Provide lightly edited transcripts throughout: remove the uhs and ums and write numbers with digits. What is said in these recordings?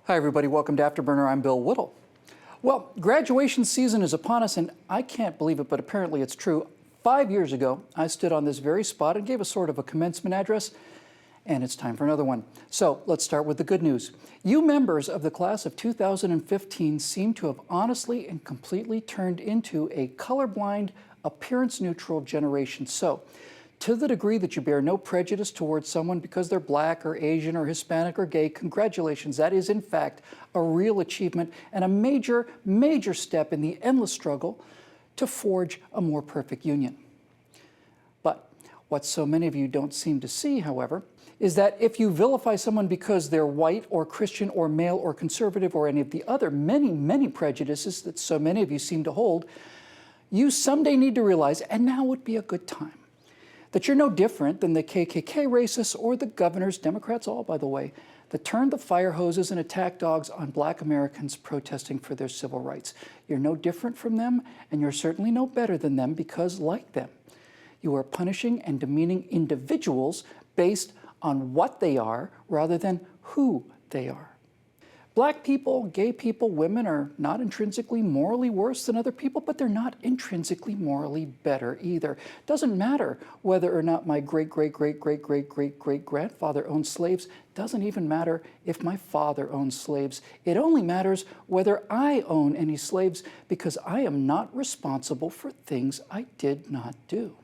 Hi everybody, welcome to Afterburner. I'm Bill Whittle. Well, graduation season is upon us, and I can't believe it, but apparently it's true. 5 years ago, I stood on this very spot and gave a sort of a commencement address, and it's time for another one. So let's start with the good news. You members of the class of 2015 seem to have honestly and completely turned into a colorblind, appearance-neutral generation. So, to the degree that you bear no prejudice towards someone because they're black or Asian or Hispanic or gay, congratulations. That is, in fact, a real achievement and a major, major step in the endless struggle to forge a more perfect union. But what so many of you don't seem to see, however, is that if you vilify someone because they're white or Christian or male or conservative or any of the other many, many prejudices that so many of you seem to hold, you someday need to realize, and now would be a good time, that you're no different than the KKK racists or the governors, Democrats all, by the way, that turned the fire hoses and attack dogs on black Americans protesting for their civil rights. You're no different from them, and you're certainly no better than them because, like them, you are punishing and demeaning individuals based on what they are rather than who they are. Black people, gay people, women are not intrinsically morally worse than other people, but they're not intrinsically morally better either. Doesn't matter whether or not my great-great-great-great-great-great-grandfather owned slaves. Doesn't even matter if my father owned slaves. It only matters whether I own any slaves, because I am not responsible for things I did not do.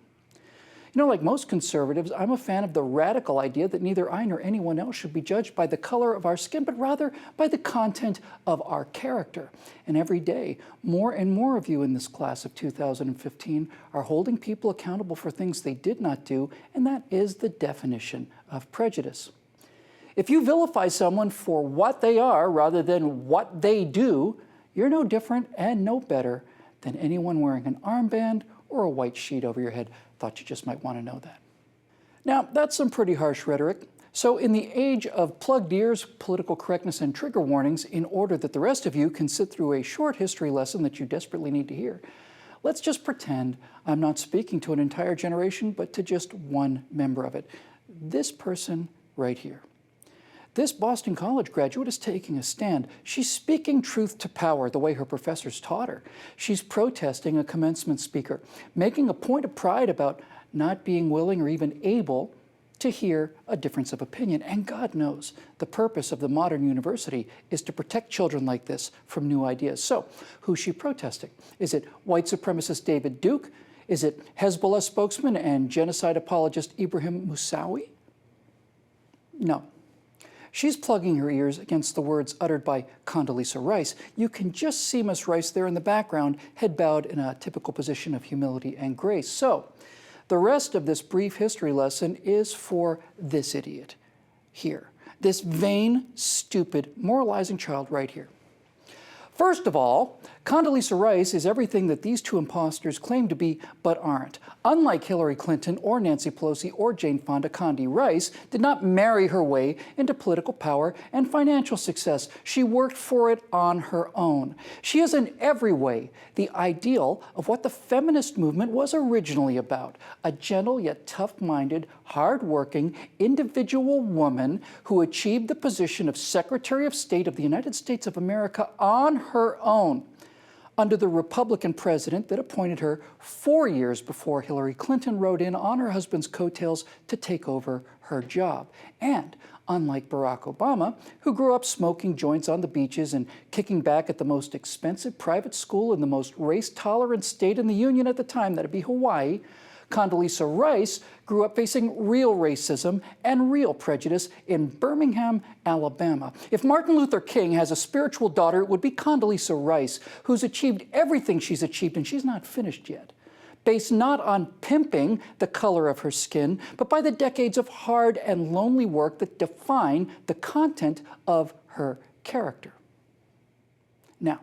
You know, like most conservatives, I'm a fan of the radical idea that neither I nor anyone else should be judged by the color of our skin, but rather by the content of our character. And every day, more and more of you in this class of 2015 are holding people accountable for things they did not do, and that is the definition of prejudice. If you vilify someone for what they are rather than what they do, you're no different and no better than anyone wearing an armband or a white sheet over your head. Thought you just might want to know that. Now, that's some pretty harsh rhetoric. So in the age of plugged ears, political correctness, and trigger warnings, in order that the rest of you can sit through a short history lesson that you desperately need to hear, let's just pretend I'm not speaking to an entire generation, but to just one member of it. This person right here. This Boston College graduate is taking a stand. She's speaking truth to power the way her professors taught her. She's protesting a commencement speaker, making a point of pride about not being willing or even able to hear a difference of opinion. And God knows the purpose of the modern university is to protect children like this from new ideas. So who's she protesting? Is it white supremacist David Duke? Is it Hezbollah spokesman and genocide apologist Ibrahim Moussaoui? No. She's plugging her ears against the words uttered by Condoleezza Rice. You can just see Miss Rice there in the background, head bowed in a typical position of humility and grace. So, the rest of this brief history lesson is for this idiot here. This vain, stupid, moralizing child right here. First of all, Condoleezza Rice is everything that these two imposters claim to be, but aren't. Unlike Hillary Clinton or Nancy Pelosi or Jane Fonda, Condi Rice did not marry her way into political power and financial success. She worked for it on her own. She is in every way the ideal of what the feminist movement was originally about, a gentle yet tough-minded, hard-working, individual woman who achieved the position of Secretary of State of the United States of America on her own, under the Republican president that appointed her 4 years before Hillary Clinton rode in on her husband's coattails to take over her job. And unlike Barack Obama, who grew up smoking joints on the beaches and kicking back at the most expensive private school in the most race-tolerant state in the Union at the time, that'd be Hawaii, Condoleezza Rice grew up facing real racism and real prejudice in Birmingham, Alabama. If Martin Luther King has a spiritual daughter, it would be Condoleezza Rice, who's achieved everything she's achieved, and she's not finished yet, based not on pimping the color of her skin, but by the decades of hard and lonely work that define the content of her character. Now,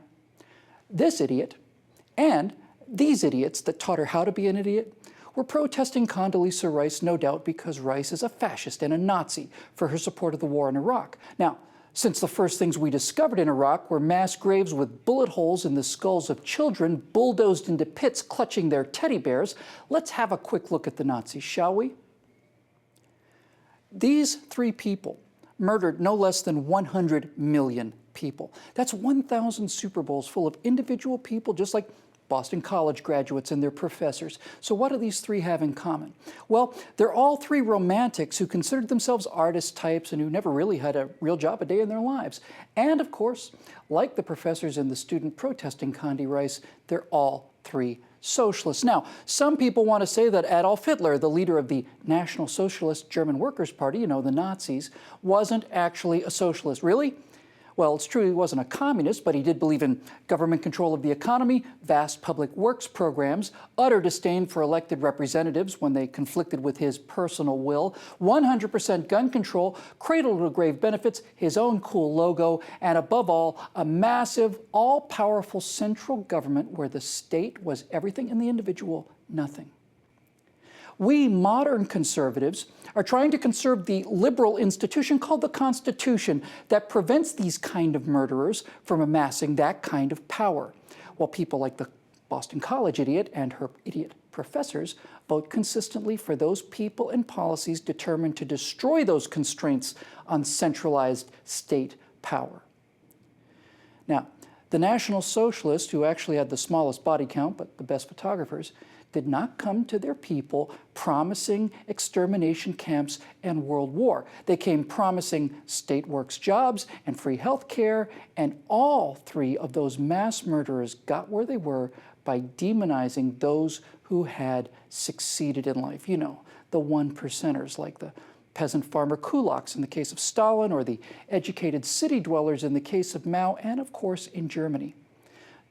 this idiot and these idiots that taught her how to be an idiot were protesting Condoleezza Rice, no doubt because Rice is a fascist and a Nazi for her support of the war in Iraq. Now, since the first things we discovered in Iraq were mass graves with bullet holes in the skulls of children bulldozed into pits clutching their teddy bears, let's have a quick look at the Nazis, shall we? These three people murdered no less than 100 million people. That's 1,000 Super Bowls full of individual people, just like Boston College graduates and their professors. So what do these three have in common? Well, they're all three romantics who considered themselves artist types and who never really had a real job a day in their lives. And of course, like the professors and the student protesting Condi Rice, they're all three socialists. Now, some people want to say that Adolf Hitler, the leader of the National Socialist German Workers' Party, you know, the Nazis, wasn't actually a socialist. Really? Well, it's true he wasn't a communist, but he did believe in government control of the economy, vast public works programs, utter disdain for elected representatives when they conflicted with his personal will, 100% gun control, cradle-to-grave benefits, his own cool logo, and above all, a massive, all-powerful central government where the state was everything and the individual nothing. We modern conservatives are trying to conserve the liberal institution called the Constitution that prevents these kind of murderers from amassing that kind of power, while people like the Boston College idiot and her idiot professors vote consistently for those people and policies determined to destroy those constraints on centralized state power. Now, the National Socialists, who actually had the smallest body count but the best photographers, did not come to their people promising extermination camps and world war. They came promising state works jobs and free health care, and all three of those mass murderers got where they were by demonizing those who had succeeded in life. You know, the 1%ers like the peasant farmer kulaks in the case of Stalin, or the educated city dwellers in the case of Mao, and of course in Germany.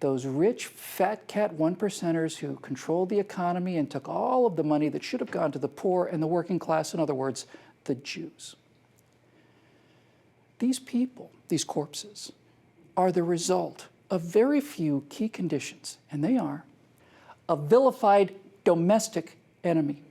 Those rich, fat cat 1%ers who controlled the economy and took all of the money that should have gone to the poor and the working class, in other words, the Jews. These people, these corpses, are the result of very few key conditions, and they are a vilified domestic enemy,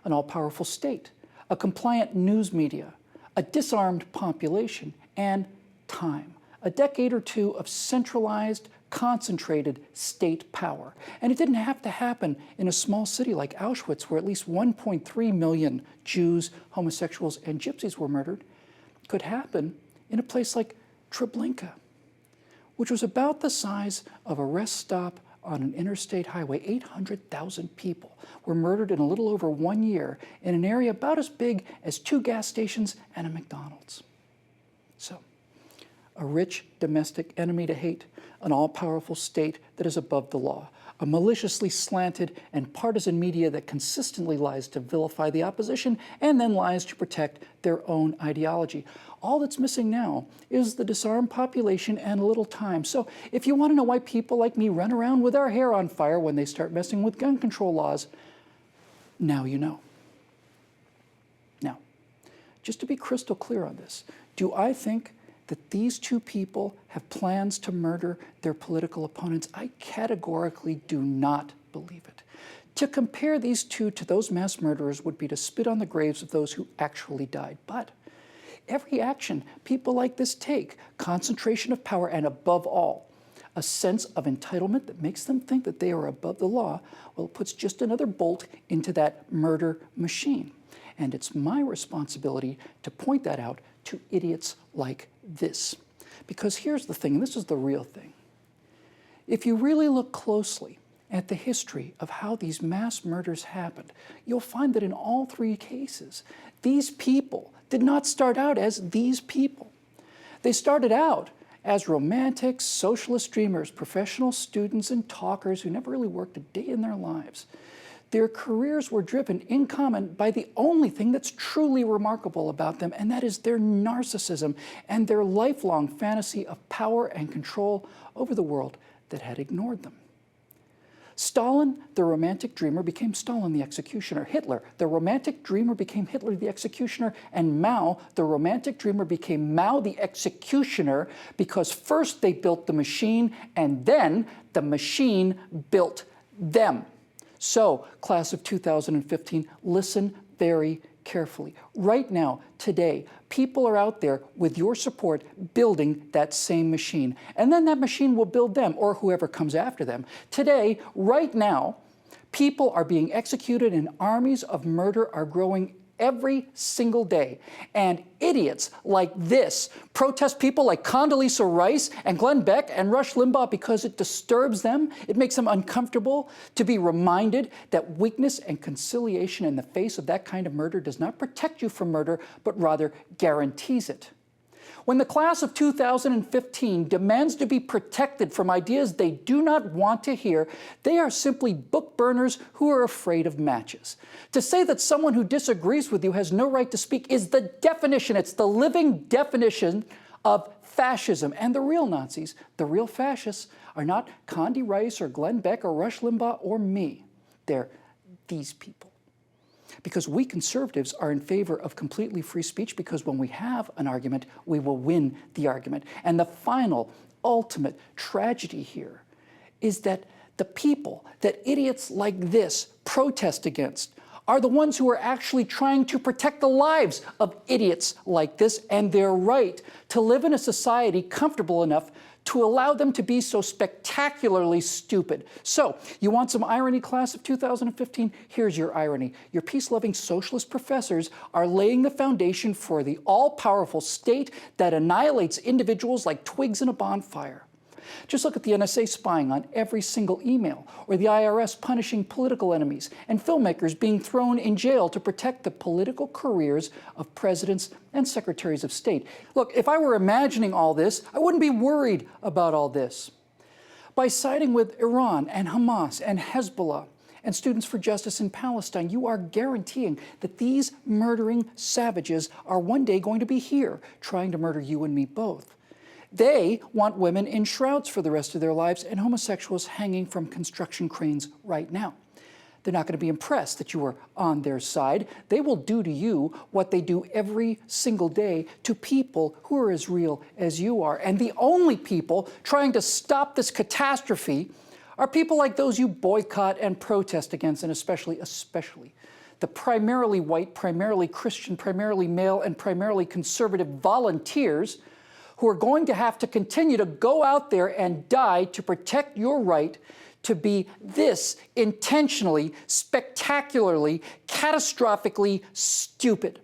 an all-powerful state, a compliant news media, a disarmed population, and time, a decade or two of centralized, concentrated state power. And it didn't have to happen in a small city like Auschwitz, where at least 1.3 million Jews, homosexuals, and gypsies were murdered. It could happen in a place like Treblinka, which was about the size of a rest stop on an interstate highway. 800,000 people were murdered in a little over 1 year in an area about as big as 2 gas stations and a McDonald's. So, a rich domestic enemy to hate, an all-powerful state that is above the law, a maliciously slanted and partisan media that consistently lies to vilify the opposition and then lies to protect their own ideology. All that's missing now is the disarmed population and a little time. So if you want to know why people like me run around with our hair on fire when they start messing with gun control laws, now you know. Now, just to be crystal clear on this, do I think that these two people have plans to murder their political opponents? I categorically do not believe it. To compare these two to those mass murderers would be to spit on the graves of those who actually died. But every action people like this take, concentration of power, and above all, a sense of entitlement that makes them think that they are above the law, well, it puts just another bolt into that murder machine. And it's my responsibility to point that out to idiots like this. Because here's the thing, and this is the real thing. If you really look closely at the history of how these mass murders happened, you'll find that in all three cases, these people did not start out as these people. They started out as romantics, socialist dreamers, professional students, and talkers who never really worked a day in their lives. Their careers were driven in common by the only thing that's truly remarkable about them, and that is their narcissism and their lifelong fantasy of power and control over the world that had ignored them. Stalin, the romantic dreamer, became Stalin the executioner. Hitler, the romantic dreamer, became Hitler the executioner. And Mao, the romantic dreamer, became Mao the executioner because first they built the machine and then the machine built them. So, class of 2015, listen very carefully. Right now, today, people are out there with your support building that same machine. And then that machine will build them, or whoever comes after them. Today, right now, people are being executed and armies of murder are growing every single day. And idiots like this protest people like Condoleezza Rice and Glenn Beck and Rush Limbaugh because it disturbs them. It makes them uncomfortable to be reminded that weakness and conciliation in the face of that kind of murder does not protect you from murder, but rather guarantees it. When the class of 2015 demands to be protected from ideas they do not want to hear, they are simply book burners who are afraid of matches. To say that someone who disagrees with you has no right to speak is the definition, it's the living definition of fascism. And the real Nazis, the real fascists, are not Condi Rice or Glenn Beck or Rush Limbaugh or me. They're these people. Because we conservatives are in favor of completely free speech, because when we have an argument, we will win the argument. And the final, ultimate tragedy here is that the people that idiots like this protest against are the ones who are actually trying to protect the lives of idiots like this and their right to live in a society comfortable enough to allow them to be so spectacularly stupid. So, you want some irony, class of 2015? Here's your irony. Your peace-loving socialist professors are laying the foundation for the all-powerful state that annihilates individuals like twigs in a bonfire. Just look at the NSA spying on every single email, or the IRS punishing political enemies, and filmmakers being thrown in jail to protect the political careers of presidents and secretaries of state. Look, if I were imagining all this, I wouldn't be worried about all this. By siding with Iran and Hamas and Hezbollah and Students for Justice in Palestine, you are guaranteeing that these murdering savages are one day going to be here, trying to murder you and me both. They want women in shrouds for the rest of their lives and homosexuals hanging from construction cranes right now. They're not going to be impressed that you are on their side. They will do to you what they do every single day to people who are as real as you are. And the only people trying to stop this catastrophe are people like those you boycott and protest against, and especially the primarily white, primarily Christian, primarily male, and primarily conservative volunteers who are going to have to continue to go out there and die to protect your right to be this intentionally, spectacularly, catastrophically stupid.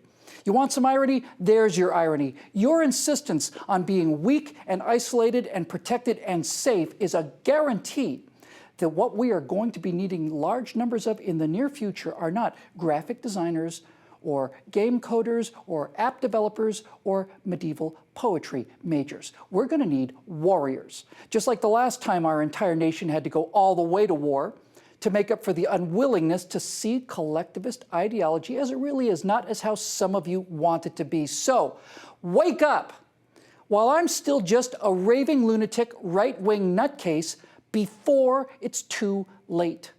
You want some irony? There's your irony. Your insistence on being weak and isolated and protected and safe is a guarantee that what we are going to be needing large numbers of in the near future are not graphic designers or game coders or app developers or medieval poetry majors. We're going to need warriors. Just like the last time our entire nation had to go all the way to war to make up for the unwillingness to see collectivist ideology as it really is, not as how some of you want it to be. So, wake up! While I'm still just a raving lunatic, right-wing nutcase, before it's too late.